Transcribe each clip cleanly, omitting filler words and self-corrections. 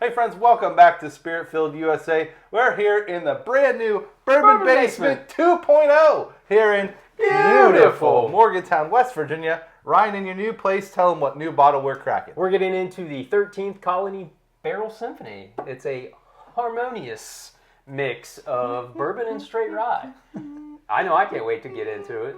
Hey friends, welcome back to Spirit-Filled USA. We're here in the brand new Bourbon Basement 2.0 here in beautiful Morgantown, West Virginia. Ryan, in your new place, tell them what new bottle we're cracking. We're getting into the 13th Colony Barrel Symphony. It's a harmonious mix of bourbon and straight rye. I know I can't wait to get into it.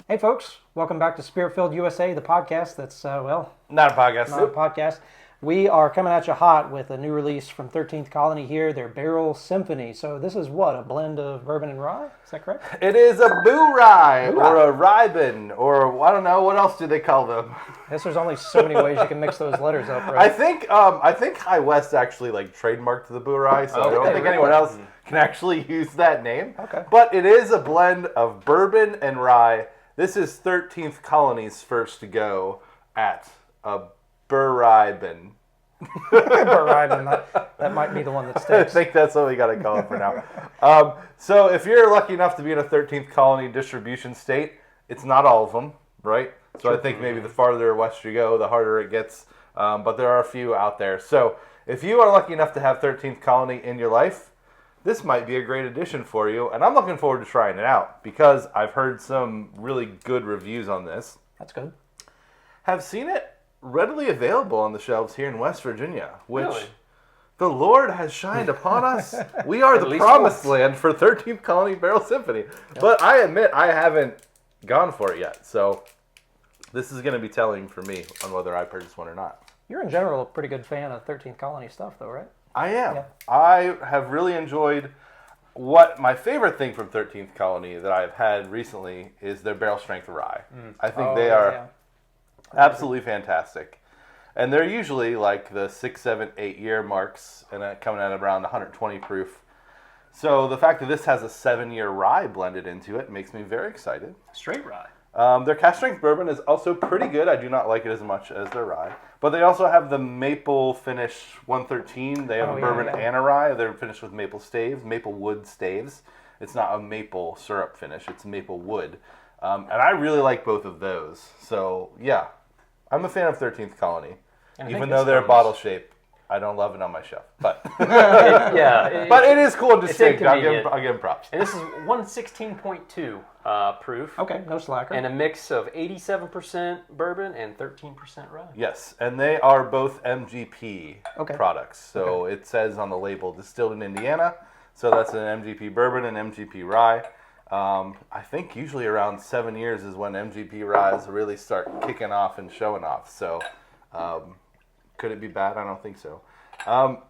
Hey folks, welcome back to Spirit-Filled USA, the podcast that's, not a podcast. not a podcast. We are coming at you hot with a new release from 13th Colony here, their Barrel Symphony. So this is what, a blend of bourbon and rye? Is that correct? It is a boo rye or a ribon or I don't know, what else do they call them? I guess there's only so many ways you can mix those letters up, right? I think High West actually trademarked the boo rye, so I don't think anyone else can actually use that name. Okay. But it is a blend of bourbon and rye. This is 13th Colony's first go at a bourbon. That might be the one that I sticks. think that's what we got to call it for now. So if you're lucky enough to be in a 13th Colony distribution state, it's not all of them, right? So I think maybe the farther west you go, the harder it gets. But there are a few out there. So if you are lucky enough to have 13th Colony in your life, this might be a great addition for you, and I'm looking forward to trying it out because I've heard some really good reviews on this. That's good. Have seen it readily available on the shelves here in West Virginia, which Really? the Lord has shined upon us. We are the promised land for 13th Colony Barrel Symphony. Yep. But I admit I haven't gone for it yet, so this is going to be telling for me on whether I purchase one or not. You're in general a pretty good fan of 13th Colony stuff though, right? I am. Yeah. I have really enjoyed what my favorite thing from 13th Colony that I've had recently is their barrel strength rye. I think they are absolutely fantastic. And they're usually like the 6, 7, 8 year marks and coming at around 120 proof. So the fact that this has a 7-year rye blended into it makes me very excited. Straight rye. Their cast strength bourbon is also pretty good. I do not like it as much as their rye. But they also have the maple finish 113. They have a bourbon and a rye. They're finished with maple staves, maple wood staves. It's not a maple syrup finish. It's maple wood. And I really like both of those. So, yeah. I'm a fan of 13th Colony. Even though they're bottle shape, I don't love it on my shelf. But but it is cool and distinct. I'll give them props. And this is 116.2 proof. Okay, no slacker. And a mix of 87% bourbon and 13% rye. Yes, and they are both MGP products. So it says on the label, distilled in Indiana. So that's an MGP bourbon and MGP rye. I think usually around 7 years is when MGP ryes really start kicking off and showing off. So could it be bad? I don't think so.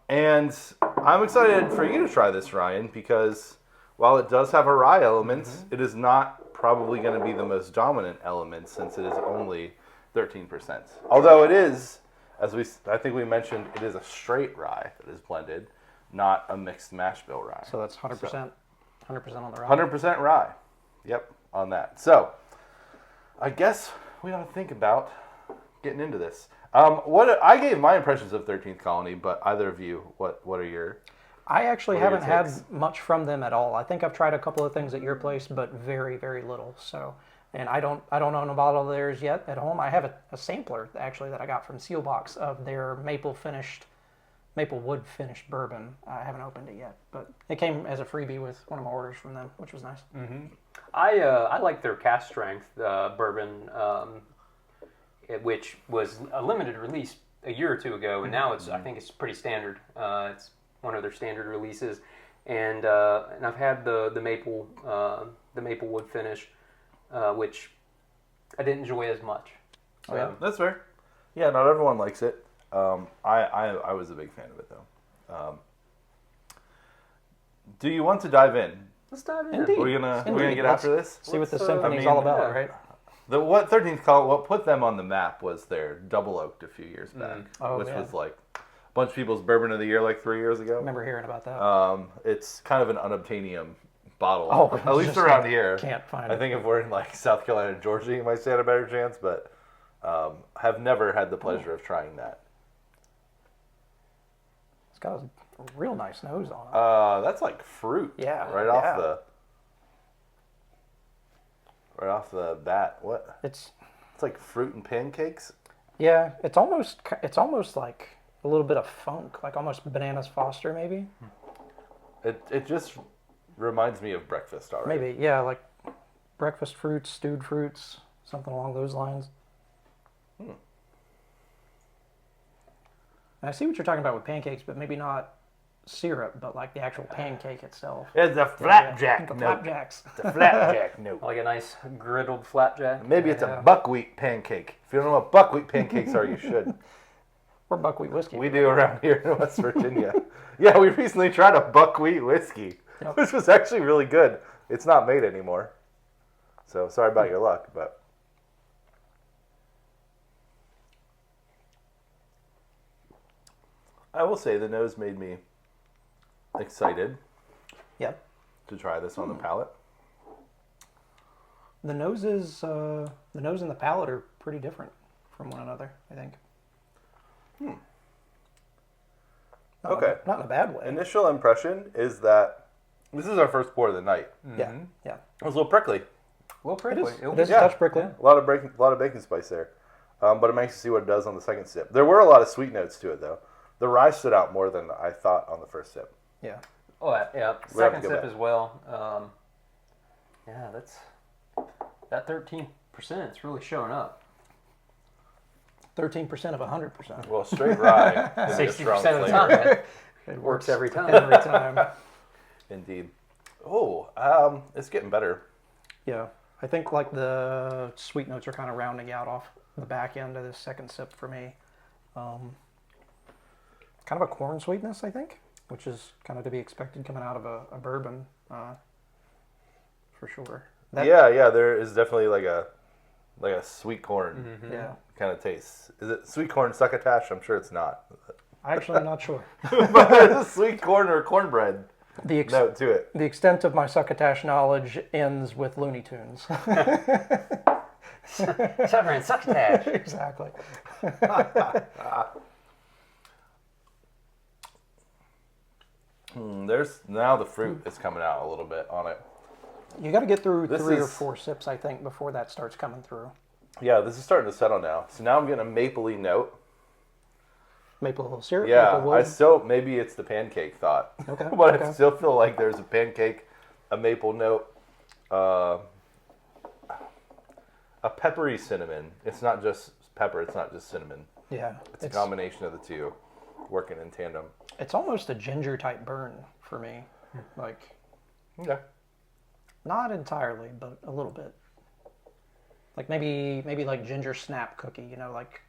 And I'm excited for you to try this, Ryan, because while it does have a rye element, it is not probably going to be the most dominant element since it is only 13%. Although it is, I think we mentioned, it is a straight rye that is blended, not a mixed mash bill rye. So that's 100%, 100% on the rye. 100% rye. Yep, on that. So I guess we ought to think about getting into this. What I gave my impressions of 13th Colony, but either of you, what are your? I actually haven't had much from them at all. I think I've tried a couple of things at your place, but very, very little. So, and I don't own a bottle of theirs yet at home. I have a sampler actually that I got from Sealbox of their maple wood finished bourbon. I haven't opened it yet, but it came as a freebie with one of my orders from them, which was nice. Mm-hmm. I like their cast strength bourbon, which was a limited release a year or two ago, and now I think it's pretty standard. It's one of their standard releases, and I've had the maple wood finish, which I didn't enjoy as much. So. Yeah, that's fair. Yeah, not everyone likes it. I was a big fan of it though. Do you want to dive in? Let's dive in. Indeed. We're gonna get after this. See what the symphony's all about, right? What 13th Colony, what put them on the map was their double oaked a few years back, which was like a bunch of people's bourbon of the year like 3 years ago. I remember hearing about that. It's kind of an unobtainium bottle, at least around here. Can't find it. I think if we're in like South Carolina and Georgia, you might stand a better chance, but have never had the pleasure of trying that. It's got a real nice nose on it. That's like fruit. Yeah, Right off the bat. What? It's like fruit and pancakes. Yeah, it's almost like a little bit of funk, like almost Bananas Foster maybe. It just reminds me of breakfast already. Maybe, yeah, like breakfast fruits, stewed fruits, something along those lines. And I see what you're talking about with pancakes, but maybe not syrup, but like the actual pancake itself. It's a flapjack note. Flapjacks. It's a flapjack note. Like a nice griddled flapjack. Maybe it's a buckwheat pancake. If you don't know what buckwheat pancakes are, you should. Or buckwheat whiskey. We do around here in West Virginia. Yeah, we recently tried a buckwheat whiskey, which was actually really good. It's not made anymore. So sorry about your luck, but... I will say the nose made me excited Yep. to try this on the palate. The noses, the nose and the palate are pretty different from one another, I think. Okay. Not in a bad way. Initial impression is that this is our first pour of the night. Yeah, yeah. It was a little prickly. A little prickly. It is a touch prickly. A lot of bacon spice there. But I'm anxious to see what it does on the second sip. There were a lot of sweet notes to it, though. The rye stood out more than I thought on the first sip. Yeah. Oh, yeah. We have to Second go sip back. as well. Yeah, that 13%. It's really showing up. 13% of 100%. Well, straight rye is a 60% strong of the flavor. time. It Works every time. Every time. Indeed. Oh, it's getting better. Yeah. I think like the sweet notes are kind of rounding out off the back end of this second sip for me. Kind of a corn sweetness, I think, which is kind of to be expected coming out of a bourbon, for sure. Yeah, there is definitely like a sweet corn Yeah. kind of taste. Is it sweet corn succotash? I'm sure it's not. Actually, I'm not sure. But there's a sweet corn or cornbread note to it. The extent of my succotash knowledge ends with Looney Tunes. Severin, succotash. Exactly. There's now the fruit is coming out a little bit on it. You got to get through This 3 or is- 4 sips, I think, before that starts coming through. Yeah, this is starting to settle now. So now I'm getting a mapley note. Maple syrup, Yeah, maple wood. maybe it's the pancake thought. Okay, But okay. I still feel like there's a pancake, a maple note, a peppery cinnamon. It's not just pepper, it's not just cinnamon. Yeah, It's a combination of the two working in tandem. it's almost a ginger type burn for me. Like, Okay. not entirely, but a little bit. Like maybe like ginger snap cookie, you know, like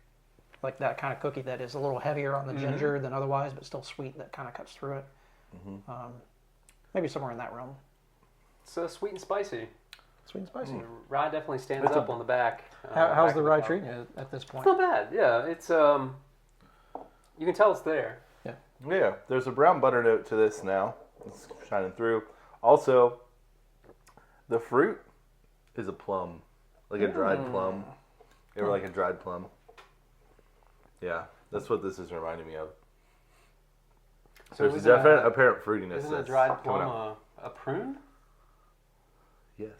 that kind of cookie that is a little heavier on the ginger than otherwise, but still sweet, that kind of cuts through it. Maybe somewhere in that realm. It's sweet and spicy. Sweet and spicy. Rye definitely stands It's up on the back. How's back the of rye cup. treating you at this point? It's not bad. Yeah, it's you can tell it's there. Yeah, there's a brown butter note to this now. It's shining through. Also, the fruit is a plum, like a dried plum. They were like a dried plum. Yeah, that's what this is reminding me of. So There's a definite apparent fruitiness. Isn't a that's dried coming plum out. a prune? Yes.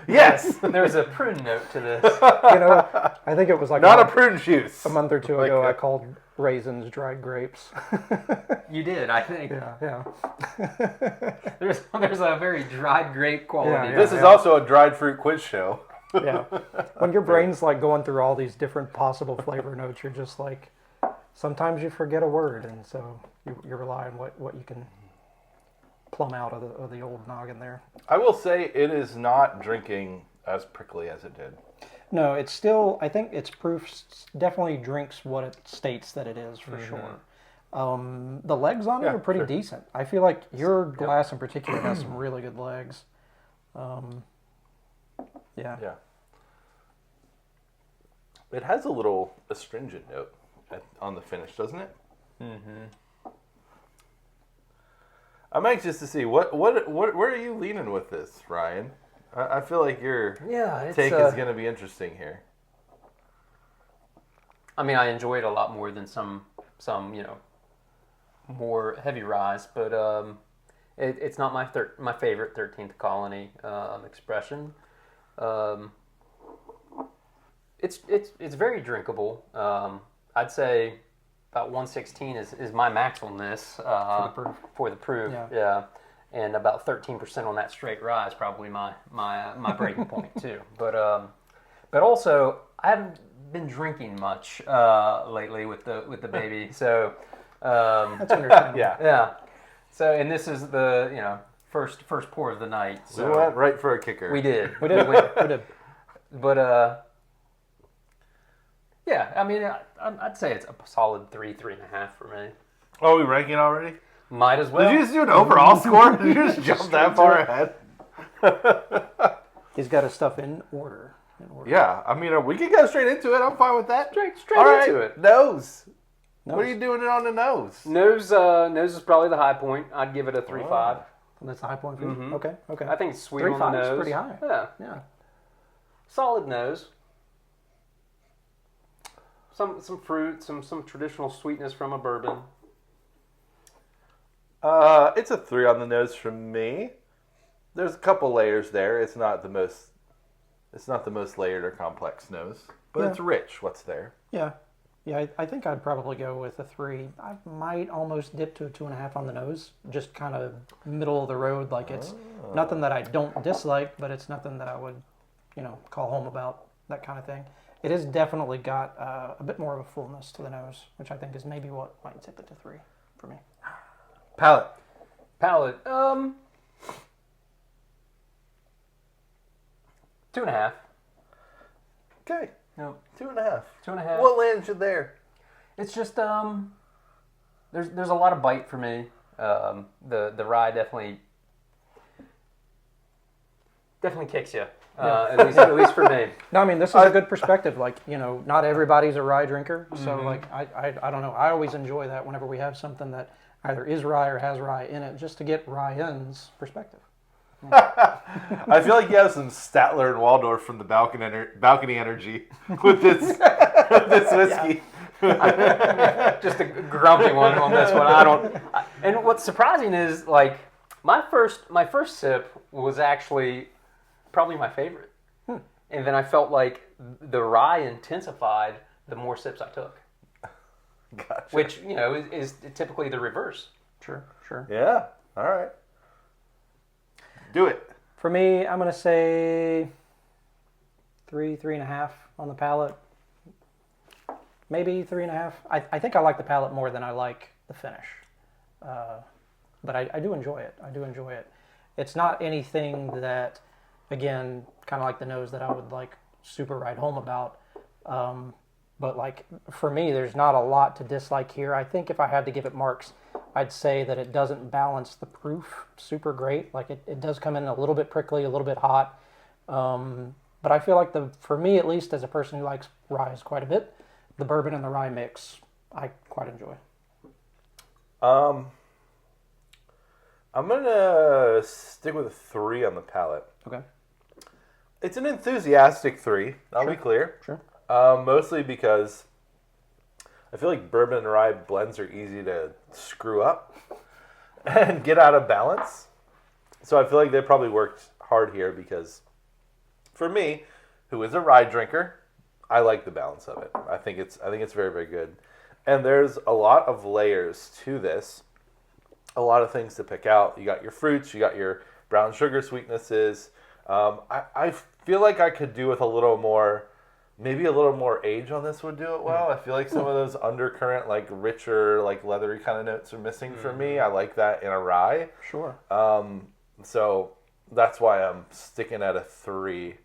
Yes. There's a prune note to this. You know, I think it was like Not a prune juice. a month or two Like ago. a- I called raisins dried grapes. You did, I think. Yeah. There's a very dried grape quality. Yeah, This is also a dried fruit quiz show. Yeah. When your brain's like going through all these different possible flavor notes, you're just like, sometimes you forget a word, and so you rely on what you can plumb out of the old noggin there. I will say it is not drinking as prickly as it did. No, it's still, I think its proof definitely drinks what it states that it is for sure. The legs on it Yeah, are pretty sure. decent. I feel like your glass in particular has some really good legs. Yeah. Yeah. It has a little astringent note on the finish, doesn't it? I'm anxious to see where are you leaning with this, Ryan? I feel like your Yeah, take is going to be interesting here. I mean, I enjoy it a lot more than some some more heavy ryes, but it's not my favorite 13th Colony expression. It's very drinkable. I'd say about 116 is my max on this for the proof. Yeah. And about 13% on that straight rye is probably my breaking point too. But also I haven't been drinking much lately with the baby, so That's understandable. yeah. So and this is the first pour of the night. So we went right for a kicker. we did. We did. But yeah, I mean, I'd say it's a solid 3.5 for me. Oh, are we ranking already? Might as well. Did you just do an overall score? Did you just jump that far ahead? He's got his stuff in order. Yeah, I mean, we can go straight into it. I'm fine with that. Straight All right, into it. Nose. What are you doing on the nose? Nose is probably the high point. I'd give it a 3.5. That's the high point for you? Mm-hmm. Okay. I think it's sweet on the 3.5 nose. is pretty high. Yeah. Solid nose. Some fruit, some traditional sweetness from a bourbon. It's a 3 on the nose from me. There's a couple layers there. It's not the most layered or complex nose, but it's rich. What's there? Yeah. I think I'd probably go with a 3. I might almost dip to a 2.5 on the nose, just kind of middle of the road. Like it's nothing that I don't dislike, but it's nothing that I would, call home about, that kind of thing. It has definitely got a bit more of a fullness to the nose, which I think is maybe what might tip it to 3 for me. Palate. 2.5. Okay. No. 2.5. 2.5. What lands you there? It's just there's a lot of bite for me. The rye definitely kicks you. At least for me. No, I mean, this is a good perspective. Like, not everybody's a rye drinker. So, like, I don't know. I always enjoy that whenever we have something that either is rye or has rye in it, just to get Ryan's perspective. I feel like you have some Statler and Waldorf from the balcony energy with this whiskey. Just a grumpy one on this one. And what's surprising is, like, my first sip was actually probably my favorite. And then I felt like the rye intensified the more sips I took. Gotcha. Which, is typically the reverse. Sure. Yeah. All right. Do it. For me, I'm going to say 3.5 on the palate. Maybe 3.5. I think I like the palate more than I like the finish. But I do enjoy it. It's not anything that, again, kind of like the nose that I would like super ride home about. But like for me, there's not a lot to dislike here. I think if I had to give it marks, I'd say that it doesn't balance the proof super great. Like it does come in a little bit prickly, a little bit hot. But I feel like for me at least, as a person who likes rye quite a bit, the bourbon and the rye mix I quite enjoy. I'm gonna stick with a 3 on the palate. Okay. It's an enthusiastic 3. I'll be clear. Sure. Mostly because I feel like bourbon and rye blends are easy to screw up and get out of balance. So I feel like they probably worked hard here because for me, who is a rye drinker, I like the balance of it. I think it's very, very good. And there's a lot of layers to this. A lot of things to pick out. You got your fruits, you got your brown sugar sweetnesses. I feel like I could do with maybe a little more age on this would do it well. I feel like some of those undercurrent, like richer, like leathery kind of notes are missing for me. I like that in a rye. Sure. So that's why I'm sticking at a 3.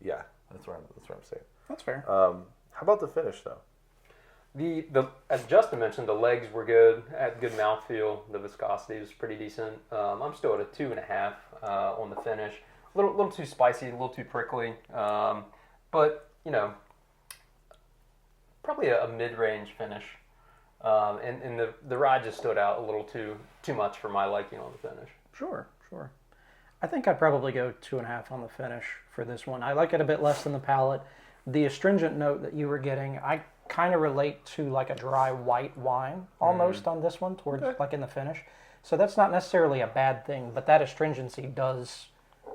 Yeah, that's where I'm saying. That's fair. How about the finish though? As Justin mentioned, the legs were good, had good mouthfeel. The viscosity was pretty decent. I'm still at a 2.5 on the finish. A little too spicy, a little too prickly, but probably a mid-range finish. And the rye just stood out a little too much for my liking on the finish. Sure. I think I'd probably go 2.5 on the finish for this one. I like it a bit less than the palate. The astringent note that you were getting, I kind of relate to like a dry white wine almost on this one, towards like in the finish. So that's not necessarily a bad thing, but that astringency does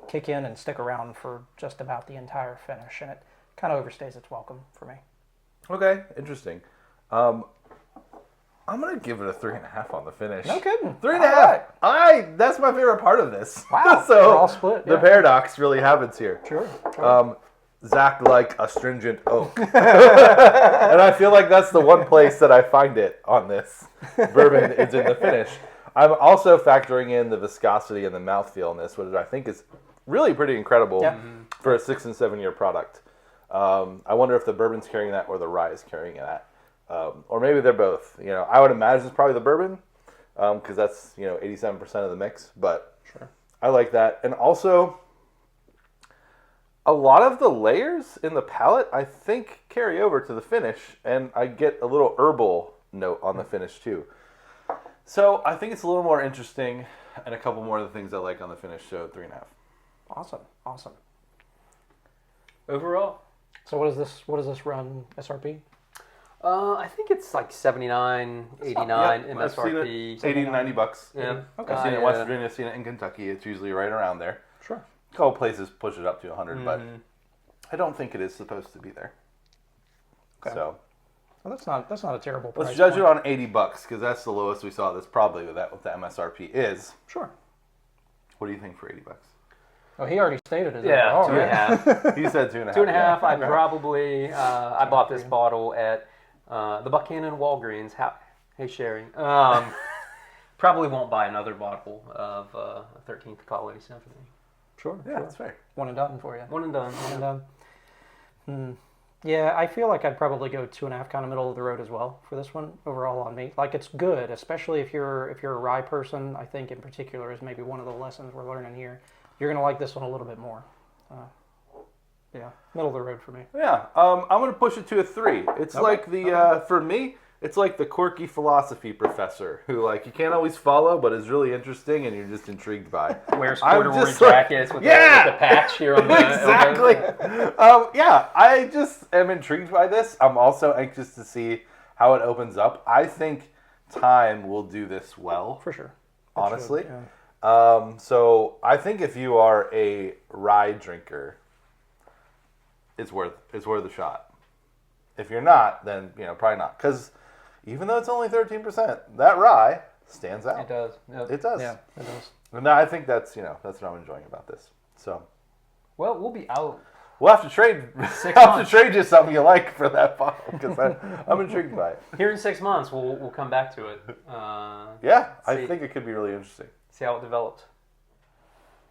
kick in and stick around for just about the entire finish, and it kind of overstays its welcome for me. Okay, interesting. I'm gonna give it a 3.5 on the finish. No kidding. 3.5. That's my favorite part of this. Wow. So we're all split. the paradox really happens here. Sure. Zach like astringent oak, and I feel like that's the one place that I find it on this bourbon is in the finish. I'm also factoring in the viscosity and the mouthfeel in this, which I think is really pretty incredible for a 6 and 7 year product. I wonder if the bourbon's carrying that or the rye is carrying that. Or maybe they're both. I would imagine it's probably the bourbon because that's 87% of the mix. But sure. I like that, and also a lot of the layers in the palate I think carry over to the finish, and I get a little herbal note on the finish too. So I think it's a little more interesting, and a couple more of the things I like on the finish. So 3.5. Awesome. Overall. So what does this run SRP? I think it's like 79, 89 MSRP. 80 to $90. Yeah. Okay. I've seen it in West Virginia, I've seen it in Kentucky. It's usually right around there. Sure. A couple places push it up to 100, but I don't think it is supposed to be there. Okay. So well, that's not a terrible price. let's judge it on $80 because that's the lowest we saw. That's probably what the MSRP is. Sure. What do you think for $80? Oh, he already stated it. Yeah, overall, 2.5. He said 2.5. 2.5. I probably I bought this bottle at the Buchanan Walgreens. Hey Sherry. Probably won't buy another bottle of 13th Colony Symphony. Sure. Yeah, that's fair. One and done for you. One and done. One and done. Yeah, I feel like I'd probably go 2.5, kind of middle of the road as well for this one overall on me. Like it's good, especially if you're a rye person. I think in particular is maybe one of the lessons we're learning here. You're gonna like this one a little bit more. Yeah, middle of the road for me. Yeah, I'm gonna push it to a 3. It's like the for me, it's like the quirky philosophy professor who like you can't always follow, but is really interesting and you're just intrigued by. Wears corduroy jackets with the patch here on the exactly. Yeah, I just am intrigued by this. I'm also anxious to see how it opens up. I think time will do this well. For sure. Honestly. Yeah. So I think if you are a rye drinker, it's worth a shot. If you're not, then probably not. Because even though it's only 13%, that rye stands out. It does. Yep. It does. Yeah, it does. And I think that's what I'm enjoying about this. So, well, we'll be out. We'll have to trade. I'll have to trade you something you like for that bottle because I'm intrigued by it. Here in 6 months, we'll come back to it. Yeah, I think it could be really interesting. See how it developed.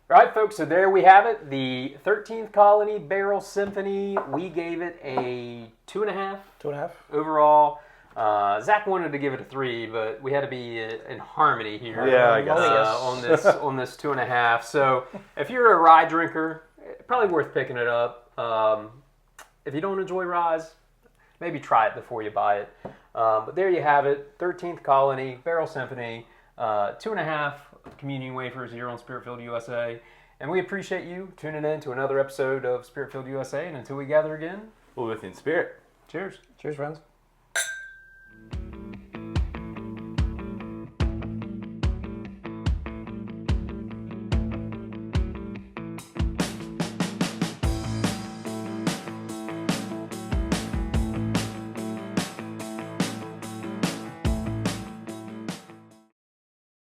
All right, folks, so there we have it. The 13th Colony Barrel Symphony. We gave it a 2.5. 2.5. Overall. Zach wanted to give it a 3, but we had to be in harmony here. Yeah, I guess. on this 2.5. So if you're a rye drinker, probably worth picking it up. If you don't enjoy ryes, maybe try it before you buy it. But there you have it. 13th Colony Barrel Symphony. 2.5 communion wafers here on Spirit-Filled USA. And we appreciate you tuning in to another episode of Spirit-Filled USA. And until we gather again, We'll be with you in spirit. cheers. Cheers, friends.